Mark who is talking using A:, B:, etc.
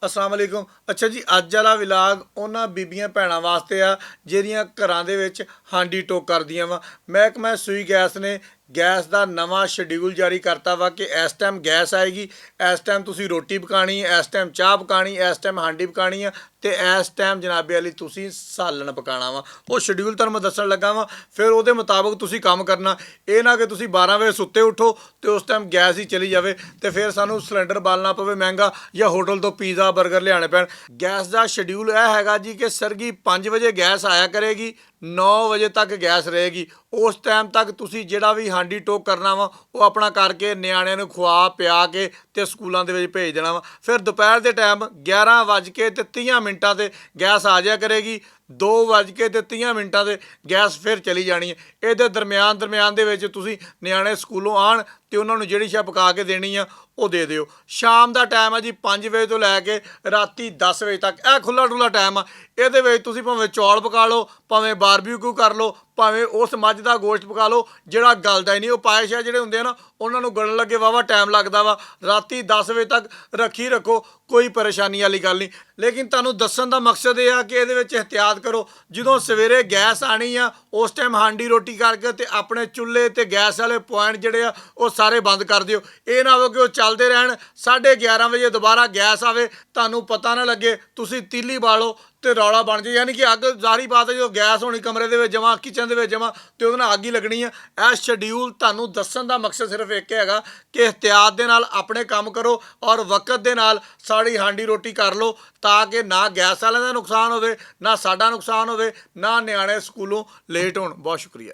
A: अस्सलाम वालेकुम। अच्छा जी, ਅੱਜ ਵਾਲਾ ਵਿਲਾਗ ਉਹਨਾਂ ਬੀਬੀਆਂ ਭੈਣਾਂ ਵਾਸਤੇ ਆ ਜਿਹੜੀਆਂ ਘਰਾਂ ਦੇ ਵਿੱਚ ਹਾਂਡੀ ਟੋਕ ਕਰਦੀਆਂ ਵਾ। ਮਹਿਕਮਾ ਸੂਈ ਗੈਸ ਨੇ ਗੈਸ ਦਾ ਨਵਾਂ ਸ਼ਡਿਊਲ ਜਾਰੀ ਕਰਤਾ ਵਾ ਕਿ ਇਸ ਟਾਈਮ ਗੈਸ ਆਏਗੀ, ਇਸ ਟਾਈਮ ਤੁਸੀਂ ਰੋਟੀ ਪਕਾਣੀ, ਇਸ ਟਾਈਮ ਚਾਹ ਪਕਾਣੀ, ਇਸ ਟਾਈਮ ਹਾਂਡੀ ਪਕਾਣੀ ਆ ਤੇ ਇਸ ਟਾਈਮ ਜਨਾਬੇ ਵਾਲੀ ਤੁਸੀਂ ਸਾਲਣ ਪਕਾਣਾ ਵਾ। ਉਹ ਸ਼ਡਿਊਲ ਤੁਹਾਨੂੰ ਮੈਂ ਦੱਸਣ ਲੱਗਾ ਵਾ, ਫਿਰ ਉਹਦੇ ਮੁਤਾਬਕ ਤੁਸੀਂ ਕੰਮ ਕਰਨਾ। ਇਹ ਨਾ ਕਿ ਤੁਸੀਂ 12 ਵਜੇ ਸੁੱਤੇ ਉੱਠੋ ਤੇ ਉਸ ਟਾਈਮ ਗੈਸ ਹੀ ਚਲੀ ਜਾਵੇ ਤੇ ਫਿਰ ਸਾਨੂੰ ਸਿਲੰਡਰ ਬਾਲਣਾ ਪਵੇ ਮਹਿੰਗਾ ਜਾਂ ਹੋਟਲ ਤੋਂ ਪੀਜ਼ਾ ਬਰਗਰ ਲਿਆਉਣੇ ਪੈਣ। ਗੈਸ ਦਾ ਸ਼ਡਿਊਲ ਇਹ ਹੈਗਾ ਜੀ ਕਿ ਸਰਗੀ 5 ਵਜੇ ਗੈਸ ਆਇਆ ਕਰੇਗੀ, 9 ਵਜੇ ਤੱਕ ਗੈਸ ਰਹੇਗੀ। ਉਸ ਟਾਈਮ ਤੱਕ ਤੁਸੀਂ ਜਿਹੜਾ ਵੀ ਹਾਂਡੀ ਟੋਕ ਕਰਨਾ ਵਾ ਉਹ ਆਪਣਾ ਕਰਕੇ ਨਿਆਣਿਆਂ ਨੂੰ ਖਵਾ ਪਿਆ ਕੇ ਤੇ ਸਕੂਲਾਂ ਦੇ ਵਿੱਚ ਭੇਜ ਦੇਣਾ ਵਾ। ਫਿਰ ਦੁਪਹਿਰ ਦੇ ਟਾਈਮ 11:30 ਤੇ ਗੈਸ ਆ ਜਾਇਆ ਕਰੇਗੀ, 2:30 ਤੇ ਗੈਸ ਫਿਰ ਚਲੀ ਜਾਣੀ ਹੈ। ਇਹਦੇ ਦਰਮਿਆਨ ਦੇ ਵਿੱਚ ਤੁਸੀਂ ਨਿਆਣੇ ਸਕੂਲੋਂ ਆਉਣ ਤੇ ਉਹਨਾਂ ਨੂੰ ਜਿਹੜੀ ਸ਼ਾ ਪਕਾ ਕੇ ਦੇਣੀ ਆ ਉਹ ਦੇ ਦਿਓ। ਸ਼ਾਮ ਦਾ ਟਾਈਮ ਹੈ ਜੀ 5 ਵਜੇ ਤੋਂ ਲੈ ਕੇ ਰਾਤੀ 10 ਵਜੇ ਤੱਕ, ਇਹ ਖੁੱਲ੍ਹਾ ਡੁੱਲਾ ਟਾਈਮ ਆ। ਇਹਦੇ ਵਿੱਚ ਤੁਸੀਂ ਭਾਵੇਂ ਚੌਲ ਪਕਾ ਲਓ, ਭਾਵੇਂ ਬਾਰਬੀਕਿਊ ਕਰ ਲਓ, ਭਾਵੇਂ ਉਸ ਮੱਝ ਦਾ ਗੋਸ਼ਤ ਪਕਾ ਲਓ ਜਿਹੜਾ ਗਲਦਾ ਹੀ ਨਹੀਂ। ਉਹ ਪਾਏ ਜਿਹੜੇ ਹੁੰਦੇ ਆ ਨਾ ਉਹਨਾਂ ਨੂੰ ਗਲਣ ਲੱਗੇ ਵਾਵਾ ਟਾਈਮ ਲੱਗਦਾ ਵਾ। ਰਾਤੀ 10 ਵਜੇ ਤੱਕ ਰੱਖੀ ਰੱਖੋ, ਕੋਈ ਪਰੇਸ਼ਾਨੀ ਵਾਲੀ ਗੱਲ ਨਹੀਂ। ਲੇਕਿਨ ਤੁਹਾਨੂੰ ਦੱਸਣ ਦਾ ਮਕਸਦ ਇਹ ਆ ਕਿ ਇਹਦੇ ਵਿੱਚ ਇਹਤਿਆਤ ਕਰੋ। ਜਦੋਂ ਸਵੇਰੇ ਗੈਸ ਆਣੀ ਆ ਉਸ ਟਾਈਮ ਹਾਂਡੀ ਰੋਟੀ ਕਰਕੇ ਤੇ ਆਪਣੇ ਚੁੱਲ੍ਹੇ ਤੇ ਗੈਸ ਵਾਲੇ ਪੁਆਇੰਟ ਜਿਹੜੇ ਆ ਉਹ ਸਾਰੇ ਬੰਦ ਕਰ ਦਿਓ। ਇਹ ਨਾ ਹੋਵੇ ਕਿ ਉਹ ਚੱਲਦੇ ਰਹਿਣ, 11:30 ਵਜੇ ਦੁਬਾਰਾ ਗੈਸ ਆਵੇ, ਤੁਹਾਨੂੰ ਪਤਾ ਨਾ ਲੱਗੇ, ਤੁਸੀਂ ਤੀਲੀ ਬਾਲੋ ਤੇ ਰੌਲਾ ਬਣ ਜਾਏ। ਯਾਨੀ ਕਿ ਅੱਗ ਜ਼ਾਹਰੀ ਬਾਤ ਹੈ, ਜਦੋਂ ਗੈਸ ਹੋਣੀ ਕਮਰੇ ਦੇ ਵਿੱਚ ਜਮਾ, ਕਿਚਨ ਦੇ ਵਿੱਚ ਜਮਾ, ਤੇ ਉਹਦੇ ਨਾਲ ਅੱਗ ਹੀ ਲੱਗਣੀ ਆ। ਇਹ ਸ਼ਡਿਊਲ ਤੁਹਾਨੂੰ ਦੱਸਣ ਦਾ ਮਕਸਦ ਸਿਰਫ ਇੱਕ ਹੈਗਾ ਕਿ ਇਹਤਿਆਤ ਦੇ ਨਾਲ ਆਪਣੇ ਕੰਮ ਕਰੋ ਔਰ ਵਕਤ ਦੇ ਨਾਲ ਸਾਡੀ ਹਾਂਡੀ ਰੋਟੀ ਕਰ ਲਓ, ਤਾਂ ਕਿ ਨਾ ਗੈਸ ਵਾਲਿਆਂ ਦਾ ਨੁਕਸਾਨ ਹੋਵੇ, ਨਾ ਸਾਡਾ ਨੁਕਸਾਨ ਹੋਵੇ, ਨਾ ਨਿਆਣੇ ਸਕੂਲੋਂ ਲੇਟ ਹੋਣ। ਬਹੁਤ ਸ਼ੁਕਰੀਆ।